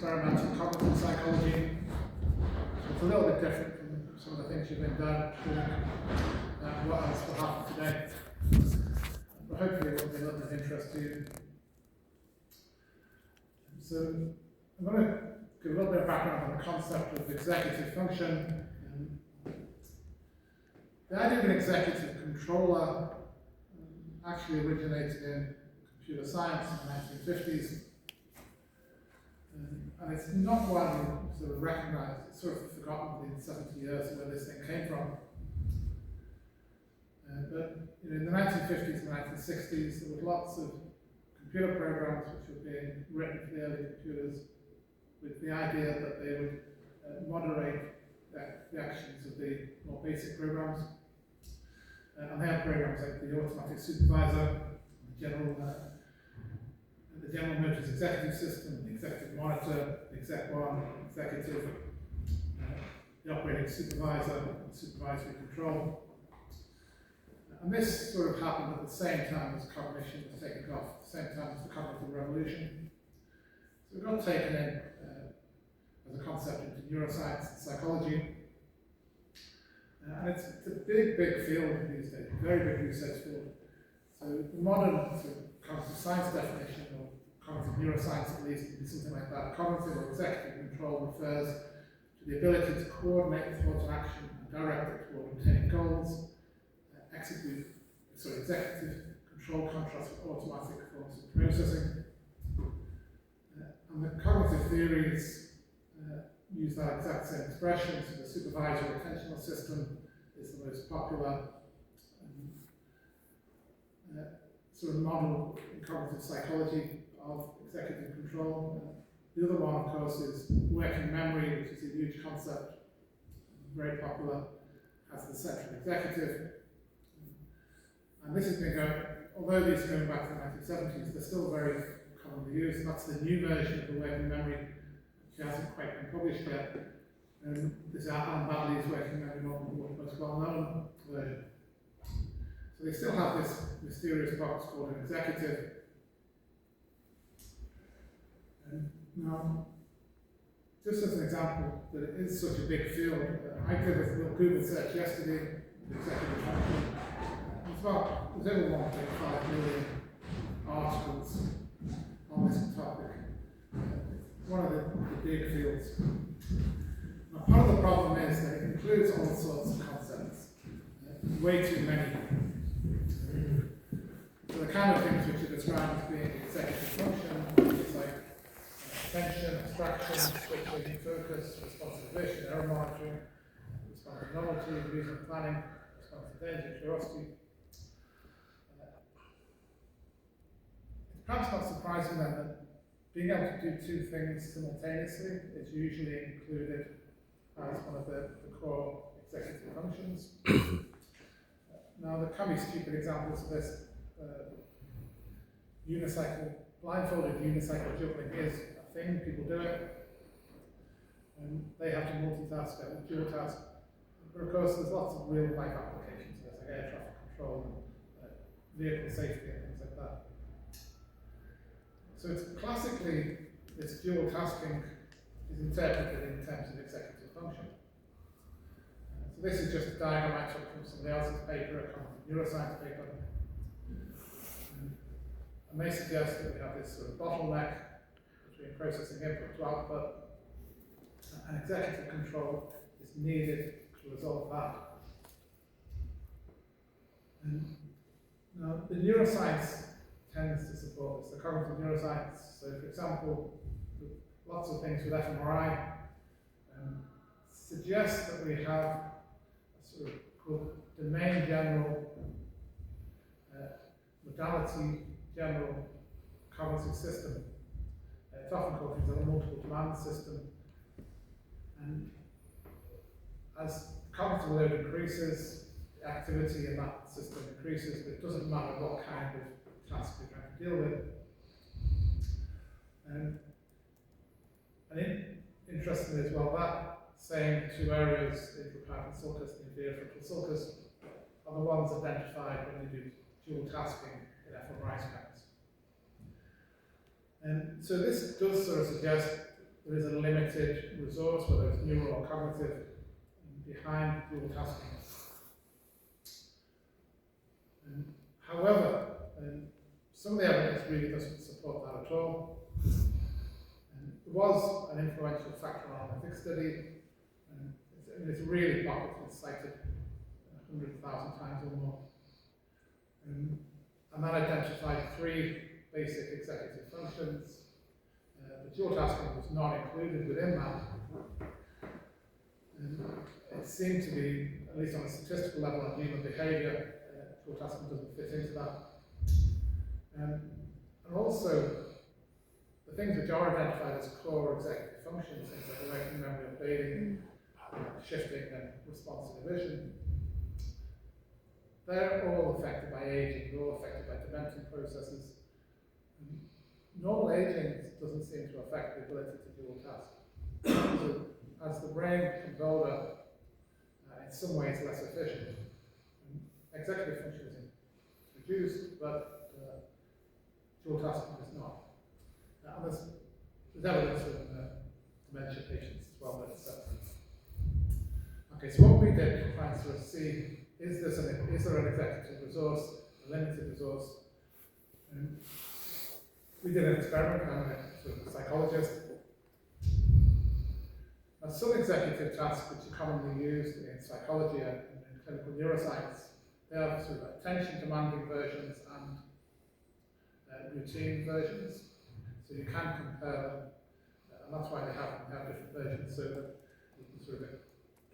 experimental cognitive psychology. It's a little bit different from some of the things you've been doing. What else will happen today? But hopefully it will be a little bit of interest to you. So I'm going to give a little bit of background on the concept of executive function. The idea of an executive controller actually originated in computer science in the 1950s. And it's not widely sort of recognized. It's sort of forgotten within 70 years where this thing came from. But in the 1950s and 1960s, there were lots of computer programs which were being written for the early computers with the idea that they would moderate the actions of the more basic programs. And they had programs like the automatic supervisor, the General Motors executive system, the executive monitor, the exec1, executive, the operating supervisor, and supervisory control. And this sort of happened at the same time as cognition was taking off, at the same time as the cognitive revolution. So it got taken in as a concept into neuroscience and psychology. And it's a big, big field these days, very big research field. So the modern sort of cognitive science definition, or cognitive neuroscience at least, would be something like that. Cognitive or executive control refers to the ability to coordinate towards an action and direct it toward obtaining goals. Executive control contrasts with automatic forms of processing. And the cognitive theories use that exact same expression. So the supervisory attentional system is the most popular sort of model in cognitive psychology of executive control. The other one, of course, is working memory, which is a huge concept, very popular, as the central executive. And this has been going, although these are going back to the 1970s, they're still very commonly used. That's the new version of the working memory, which hasn't quite been published yet. This is Alan Baddeley's working memory model, the most well-known version. So they still have this mysterious box called an executive. Now, just as an example that it is such a big field, I did a little Google search yesterday, the executive function. There's over 1.5 million articles on this topic. It's one of the big fields. Now, part of the problem is that it includes all sorts of concepts, way too many. So the kind of things which are described as being executive function is like attention, abstraction, switching, focus, responsive vision, error monitoring, responsive novelty, reasonable planning, responsive danger, curiosity. Perhaps not surprising then that being able to do two things simultaneously is usually included as one of the core executive functions. Now, there can be stupid examples of this. Blindfolded unicycle juggling is a thing, people do it. And they have to multitask and dual task. But of course, there's lots of real life applications, like air traffic control, vehicle safety, and things like that. So it's classically, this dual tasking is interpreted in terms of executive function. So this is just a diagram I took from somebody else's paper, a cognitive neuroscience paper. And they suggest that we have this sort of bottleneck between processing input to output, and executive control is needed to resolve that. And now, the neuroscience tends to support this, the cognitive neuroscience. So, for example, lots of things with fMRI suggest that we have a sort of called domain general, modality general cognitive system. It's often called a multiple demand system. And as cognitive load increases, the activity in that system increases, but it doesn't matter what kind of task you're trying to deal with. And interestingly as well, that same two areas, intraparietal sulcus and inferior frontal sulcus, are the ones identified when you do dual tasking in fMRI scans. And so this does sort of suggest there is a limited resource, whether it's neural or cognitive, behind dual tasking. However, some of the evidence really doesn't support that at all. There was an influential factor on an ethics study, and it's really popular, it's cited 100,000 times or more. And that identified 3 basic executive functions. But dual tasking was not included within that. It seemed to be, at least on a statistical level on human behaviour, dual tasking doesn't fit into that. And also, the things which are identified as core executive functions, things like directing, memory, updating, shifting, and response inhibition, they're all affected by aging, they're all affected by dementing processes. Normal aging doesn't seem to affect the ability to dual task. So, as the brain becomes older, in some ways less efficient. Executive function is reduced, but dual tasking is not. And there's evidence in dementia patients as well that it's okay, so what we did to try and sort of see, is there an executive resource, a limited resource? We did an experiment, I'm a psychologist. Now, some executive tasks which are commonly used in psychology and in clinical neuroscience, they have sort of attention demanding versions and routine versions. So you can compare them, and that's why they have different versions, so that you can sort of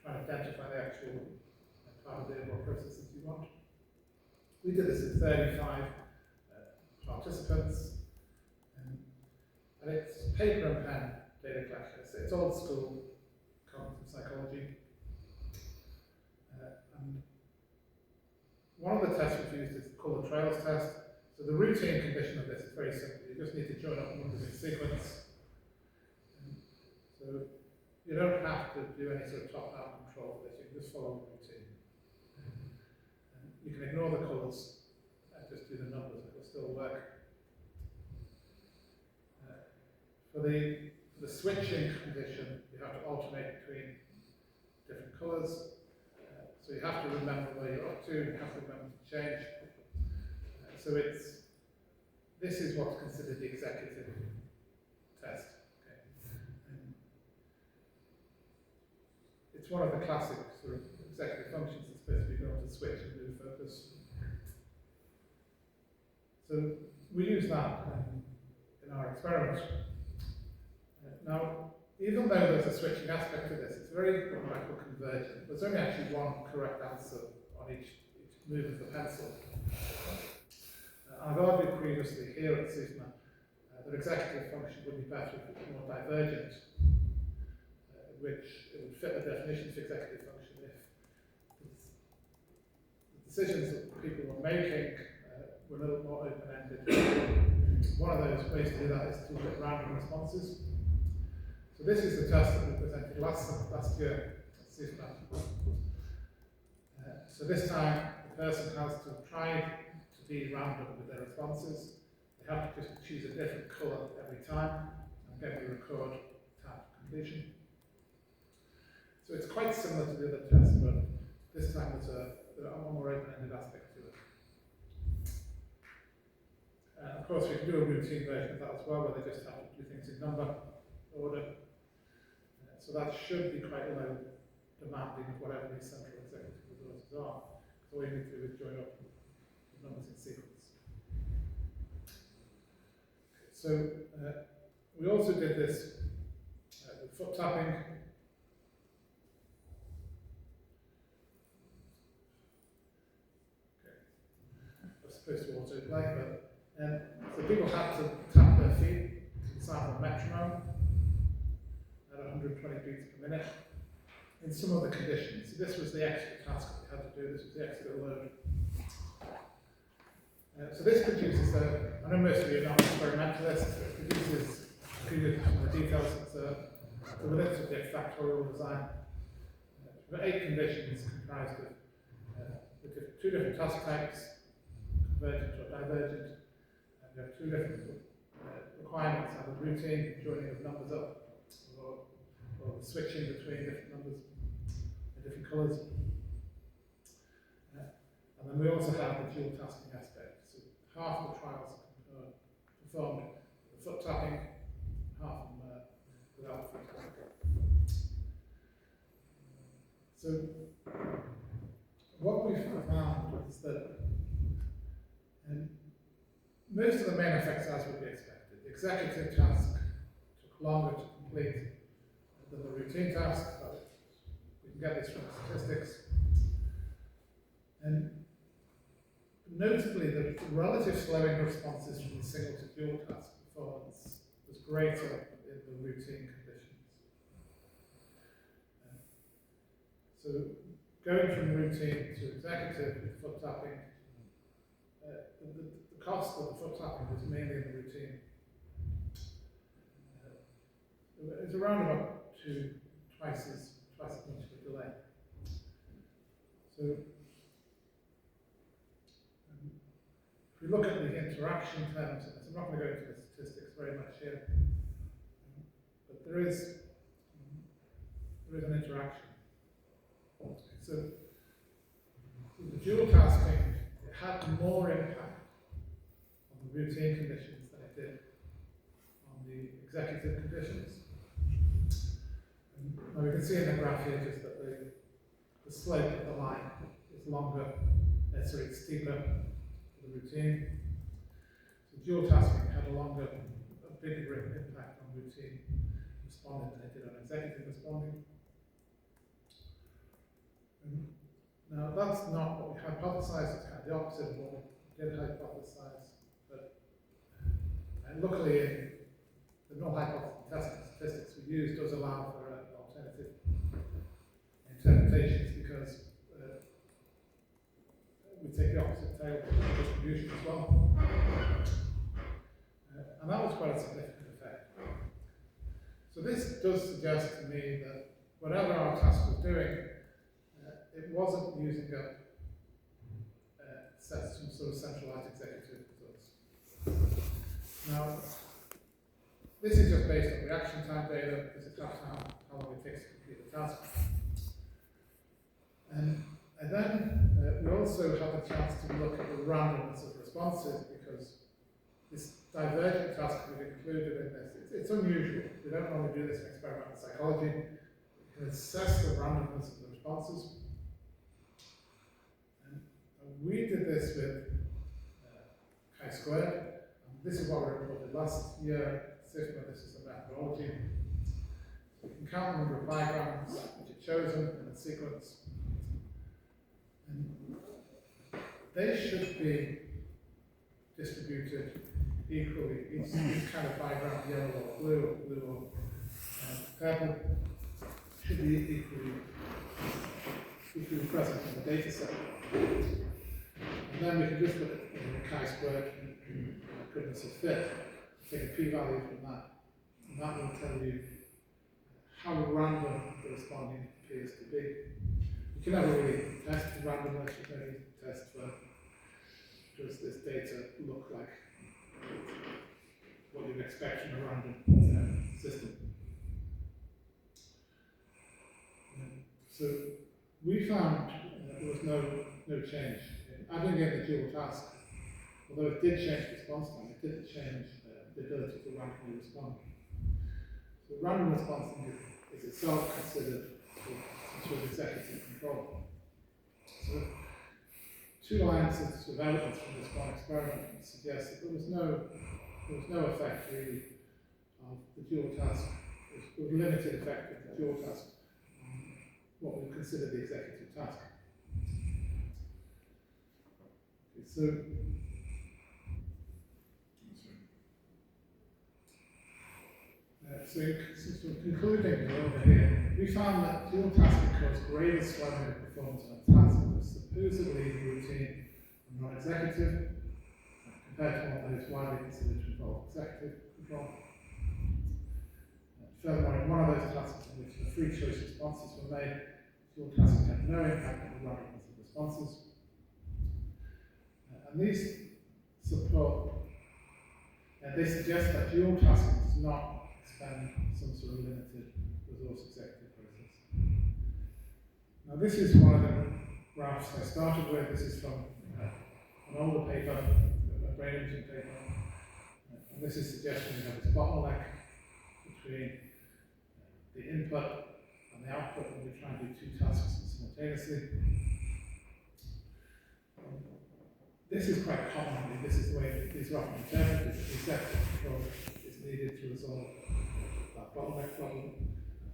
try and identify the actual part of the overall processes you want. We did this with 35 participants, and it's paper and pen data collection. It's old school cognitive psychology. And one of the tests we've used is called the Trails test. So the routine condition of this is very simple. You just need to join up numbers in sequence. So you don't have to do any sort of top-down control for this. You can just follow the routine. You can ignore the colours and just do the numbers. It will still work. For the switching condition, you have to alternate between different colours. So you have to remember where you're up to. You have to remember to change. So this is what's considered the executive test. Okay. It's one of the classic sort of executive functions that's supposed to be able to switch and move focus. So we use that in our experiment. Now, even though there's a switching aspect to this, it's very what I call convergent. There's only actually one correct answer on each move of the pencil. I've argued previously here at CIFMA that executive function would be better if it was more divergent, which it would fit the definition of executive function if the decisions that people were making were a little more open-ended. One of those ways to do that is to look at random responses. So this is the test that we presented last year at CIFMA. So this time the person has to try to be random with their responses. They have to just choose a different colour every time and get the record tab completion. So it's quite similar to the other test, but this time there's a more open-ended aspect to it. Of course, we can do a routine version of that as well, where they just have to do things in number order. So that should be quite low demanding of whatever these central executive resources are. So all you need to do is join up the numbers in sequence. So we also did this with foot tapping. We're supposed to autoplay, but so people had to tap their feet to the sound of a metronome at 120 beats per minute in some other conditions. So this was the extra task that we had to do. This was the extra load. So this produces I know most of you are not experimentalists. It produces, to give you some of the details, it's a relatively factorial design. We've got 8 conditions comprised of 2 different task types, convergent or divergent. And we have 2 different requirements, have a routine, joining of numbers up, or switching between different numbers and different colours. And then we also have the dual tasking aspect. So half of the trials are performed with the foot tapping, half of them without foot tapping. So what we found is that most of the main effects as would be expected. The executive task took longer to complete than the routine task, but we can get this from the statistics. And notably, the relative slowing responses from the single to dual task performance was greater in the routine conditions. So going from routine to executive with foot tapping, the cost of the foot tapping was mainly in the routine. It's around about twice as much of a delay. So if we look at the interaction terms, I'm not going to go into the statistics very much here, but there is an interaction. So the dual tasking, it had more impact on the routine conditions than it did on the executive conditions. Now we can see in the graph here just that the slope of the line is longer, it's steeper for the routine. So dual tasking had a bigger impact on routine responding than it did on executive responding. Now that's not what we hypothesized, it's kind of the opposite of what we did hypothesize, but luckily in the null hypothesis testing statistics we use does allow for alternative interpretations because we take the opposite tail distribution as well. And that was quite a significant effect. So this does suggest to me that whatever our task was doing, it wasn't using up some sort of centralized executive results. Now, this is just based on reaction time data, because it tells how long it takes to complete the task. And then we also have a chance to look at the randomness of responses, because this divergent task we've included in this, it's unusual. We don't normally do this in experimental psychology. We can assess the randomness of the responses. We did this with chi-squared. This is what we reported last year. CIFMA, this is the methodology. So we can count the number of diagrams which are chosen in the sequence. And they should be distributed equally. Each kind of diagram, yellow or blue or purple, should be equally present in the data set. And then we can just look at the chi-squared goodness of fit, take a p-value from that, and that will tell you how random the responding appears to be. You can never really test for randomness, you can only test for does this data look like what you'd expect from a random system. So we found there was no change. Adding in the dual task, although it did change response time, it didn't change the ability to randomly respond. So random response is itself considered some sort of executive control. So 2 lines of evidence from this one experiment suggest that there was no effect really of the dual task. There was limited effect of the dual task on what we consider the executive task. So, concluding over here, we found that dual tasking caused greater swelling of performance on a task that was supposedly routine and non-executive, compared to one that is widely considered to involve executive control. Furthermore, in one of those tasks in which the free choice responses were made, dual tasking had no impact on the randomness of responses. And these they suggest that dual tasking does not expend some sort of limited resource executive process. Now this is one of the graphs I started with. This is from an older paper, a brain imaging paper. And this is suggesting we have this bottleneck between the input and the output when we try and do two tasks simultaneously. This is quite common. This is the way these are often interpreted. The executive control is needed to resolve that bottleneck problem,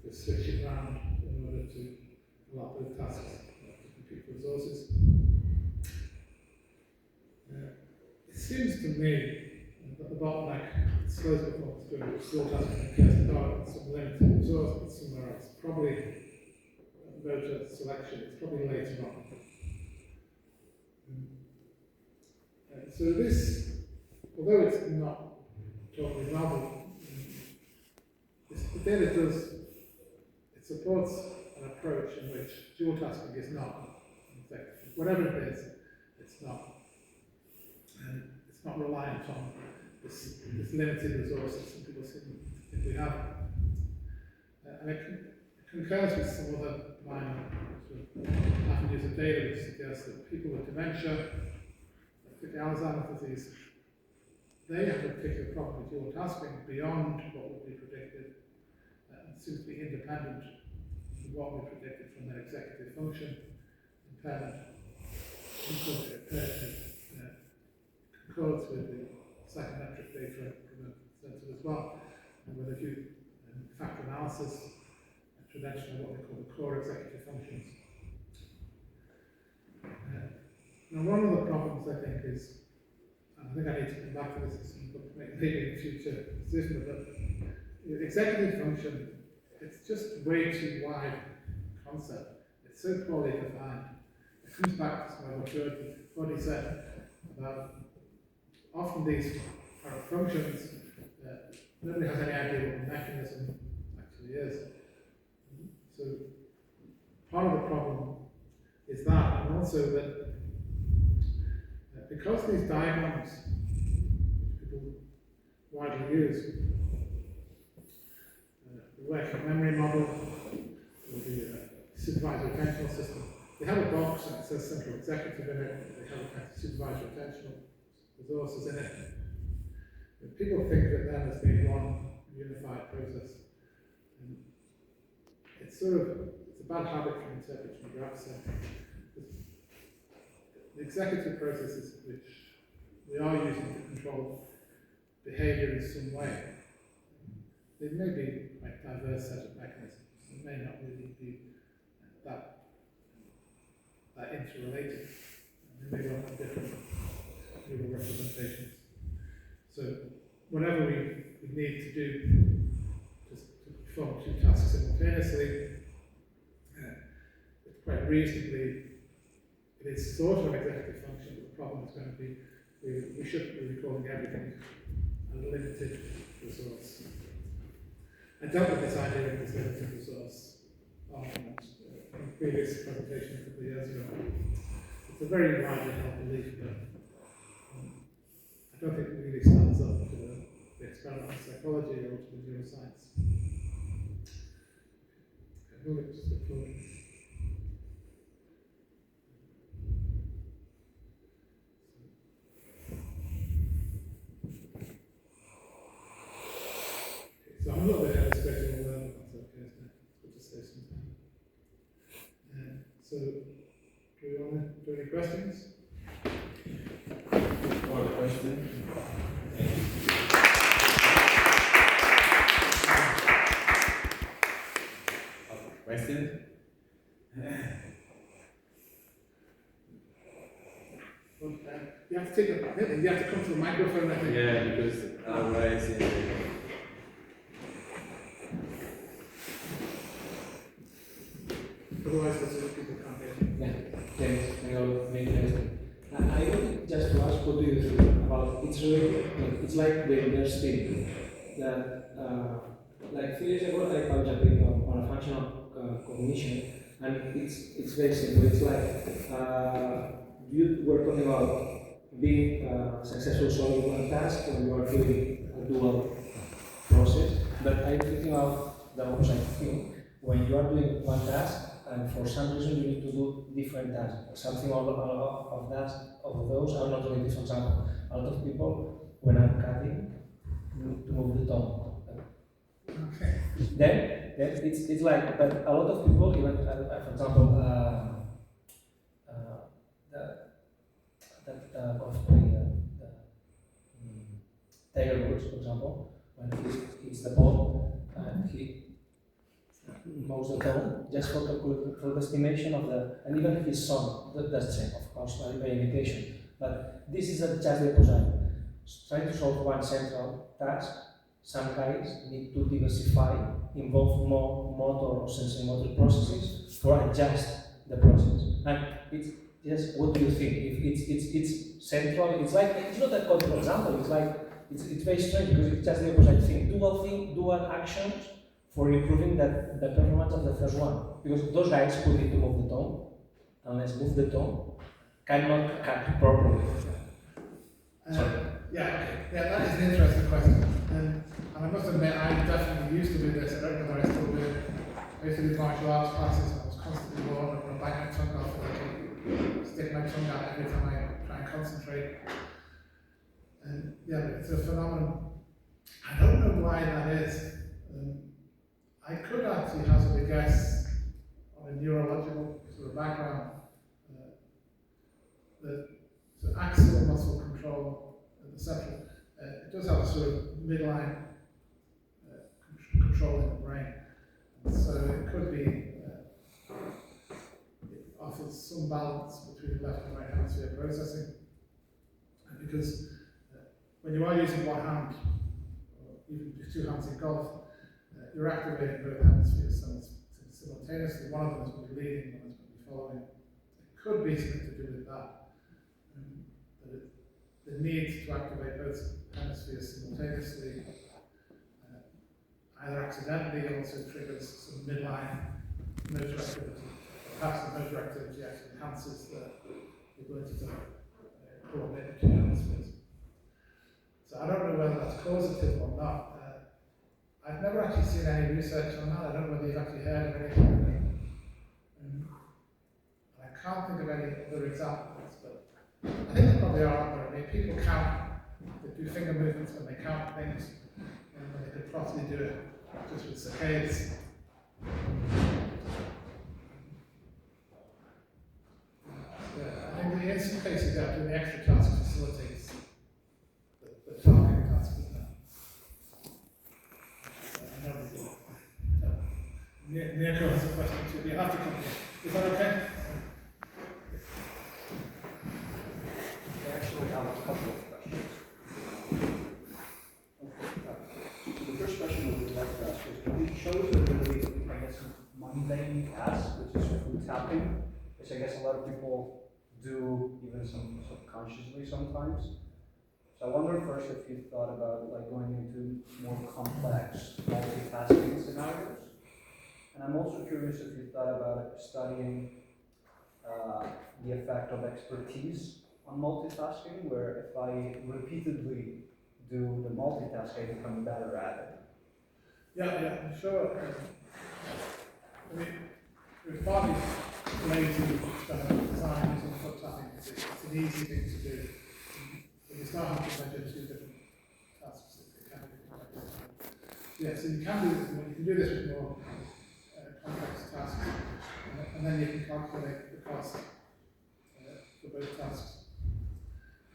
to switch it around in order to allow both tasks to compete for resources. It seems to me that the bottleneck slows performance during dual tasking occurs without some limited resource, but somewhere else. Probably voter selection, it's probably later on. So this, although it's not totally novel, the data it supports an approach in which dual tasking is not effective. Whatever it is, it's not. And it's not reliant on this limited resources some people think we have. And it concurs with some other minor avenues of data which suggest that people with dementia, particularly Alzheimer's disease, they have a particular problem with dual tasking beyond what would be predicted, and seems to be independent of what we predicted from their executive function impairment. Concords with the psychometric data presented as well, and with a few factor analysis and traditionally what they call the core executive functions. Now, one of the problems I think is, and I think I need to come back to this at some point, maybe in future decision, but the executive function, it's just way too wide a concept. It's so poorly defined. It comes back to what he said about often these are functions that nobody has any idea what the mechanism actually is. So part of the problem is that, and also that because these diagrams, which people widely use, the working memory model, or the supervisory attentional system, they have a box and it says central executive in it, they have a kind of supervisory attentional resources in it. And people think that then as being one unified process. And it's a bad habit from interpreting graphs. The executive processes which we are using to control behavior in some way, they may be quite diverse set of mechanisms. They may not really be that interrelated. They may well have different neural representations. So whatever we need to do to perform two tasks simultaneously, it's quite reasonably, it is sort of an executive function, but the problem is going to be we shouldn't be recording everything a limited resource. I dealt with this idea of this limited resource argument in a previous presentation a couple of years ago. It's a very widely held belief, but I don't think it really stands up to the experimental psychology or to the neuroscience. Okay, who looks at the floor? So I'm a little bit ahead of schedule, but that's okay, isn't it? It's good to stay some time. So, do you want to do any questions? More questions? Question? You have to take a, you have to come to the microphone, I think. Yeah, because otherwise Otherwise, people can't hear you. Yeah, thanks. I wanted just to ask what do you think about it's like the university that like a few years ago I was jumping on a functional cognition, and it's very simple. It's like you were talking about being successful solving one task when you are doing a dual process, but I'm thinking about the opposite thing. when you are doing one task, and for some reason you need to do different tasks. Something of those are not doing this. For example, a lot of people, when I'm cutting, need to move the tongue. Okay. Then it's like, but a lot of people, even for example, Tiger Woods, for example, when he hits the ball and he moves the tongue just for the estimation of the, and even his son does the same, of course, by imitation. But this is just the opposite. Trying to solve one central task, some guys need to diversify, involve more motor or sensory processes for adjust the process. And it's just, what do you think? If it's central, it's like, it's not a control example, it's like, it's very strange because it's just the opposite thing. Do an action for improving the performance of the first one. Because those guys who need to move the tone, unless move the tone, cannot cut properly. Yeah, that is an interesting question. And I must admit, I definitely used to do this. I don't know whether I still do it. I used to do martial arts classes, and I was constantly bored. I would bite my tongue off, and I could stick my tongue out every time I try and concentrate. And yeah, it's a phenomenon. I don't know why that is. I could actually hazard a guess on a neurological sort of background. The axial muscle control at the central, it does have a sort of midline control in the brain. And so it could be, it offers some balance between the left and right hemisphere processing. Because when you are using one hand, or even just two hands in golf, you're activating both hemispheres simultaneously. One of them is going to be leading, one is going to be following. It could be something to do with that. The need to activate both hemispheres simultaneously, either accidentally, also triggers some midline motor activity. Perhaps the motor activity actually enhances the ability to coordinate the two hemispheres. So I don't know whether that's causative or not. I've never actually seen any research on that. I don't know whether you've actually heard of anything. I can't think of any other examples, but I think there probably are out there. I mean, people count, they do finger movements when they count things, and they could possibly do it just with saccades. I think in some cases, doing the extra task facilitates the targeting task with that. Nico has a question too. You have to come here. Is that okay? I actually have a couple of questions. The first question I would like to ask is, can you show us the ability, I guess, mundane task, which is food tapping, which I guess a lot of people do even some subconsciously sometimes. So I wonder first if you thought about like going into more complex multitasking scenarios. And I'm also curious if you thought about studying the effect of expertise on multitasking, where if I repeatedly do the multitask, I become better at it. Yeah, sure. I mean, it's partly related to design using foot tapping. It's an easy thing to do. But you start having to measure two different tasks. It can be complex. Yeah, so you can do this with more complex tasks, and then you can calculate the cost for both tasks.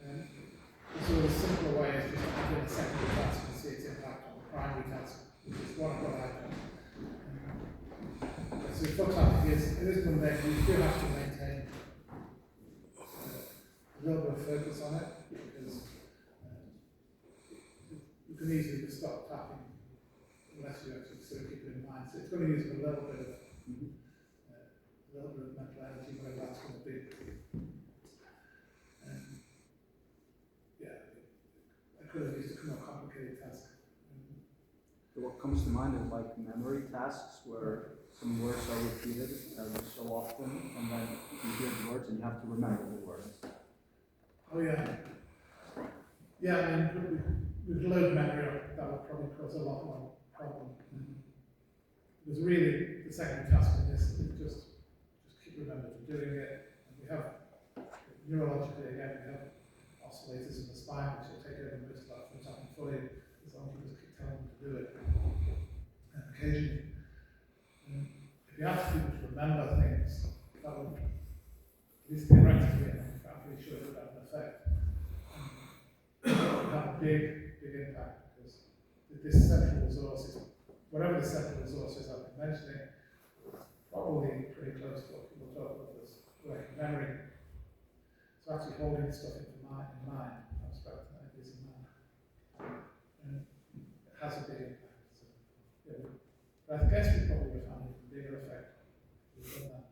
The sort of simpler way is just to add in a secondary task and see its impact on the primary task, which is what I've done. So foot tapping it is mundane, but you do have to maintain a little bit of focus on it, because you can easily just stop tapping unless you actually sort of keep it in mind. So it's going to use a little bit of mental energy, whatever that's going to be. I could have used a more complicated task. So what comes to mind is like memory tasks, where some words are repeated so often, and then you hear the words and you have to remember the words. Oh yeah. Yeah, I mean, with load memory, that would probably cause a lot more problem. Because really, the second task in this is just keep remembering doing it. And we have, neurologically again, we have oscillators in the spine which will take over most of that from happening fully, as long as you just keep telling them to do it. And occasionally, if you ask people to remember things, that would, at least theoretically, and I'm pretty sure it would have an effect. It would have a big impact, because this central resource is, whatever the central resource is I've been mentioning, probably pretty close to what people talk about as working memory. So actually holding stuff in mind, abstract ideas in mind, and it has a big impact. So, yeah, but I guess we probably would have an even bigger effect if we've done that.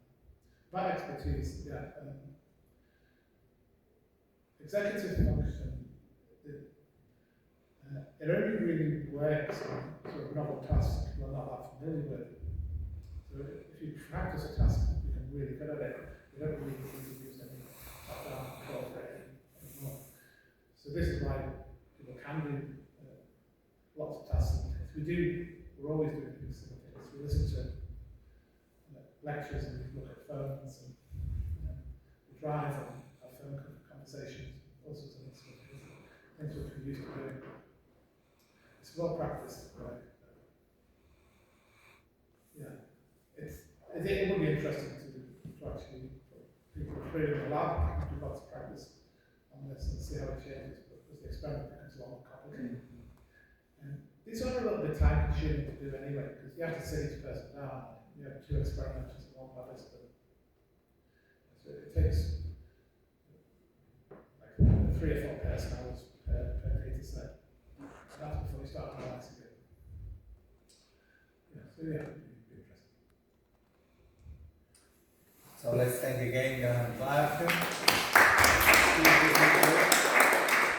By expertise, yeah. Executive function, it only really works on sort of novel tasks that people are not that familiar with. So if you practice a task, you can really good at it. You don't really need to use any top-down control for it anymore. So this is why people can do lots of tasks. We're always doing things simultaneously. We listen to lectures and we look at phones and we drive and have phone conversations, all sorts of things which we're used to doing. It's well practiced, right? Yeah, it would be interesting to actually people create a lab and do lots of practice on this and see how it changes. But as the experiment becomes a lot more complicated, and these are a little bit time consuming to do anyway, because you have to sit each person down. You have 2 experimenters and 1 participant, so it takes like 3 or 4 person-hours per data set. That's before you start analyzing it. Yeah, so yeah, it'd be interesting. So let's thank again Graham Pluck.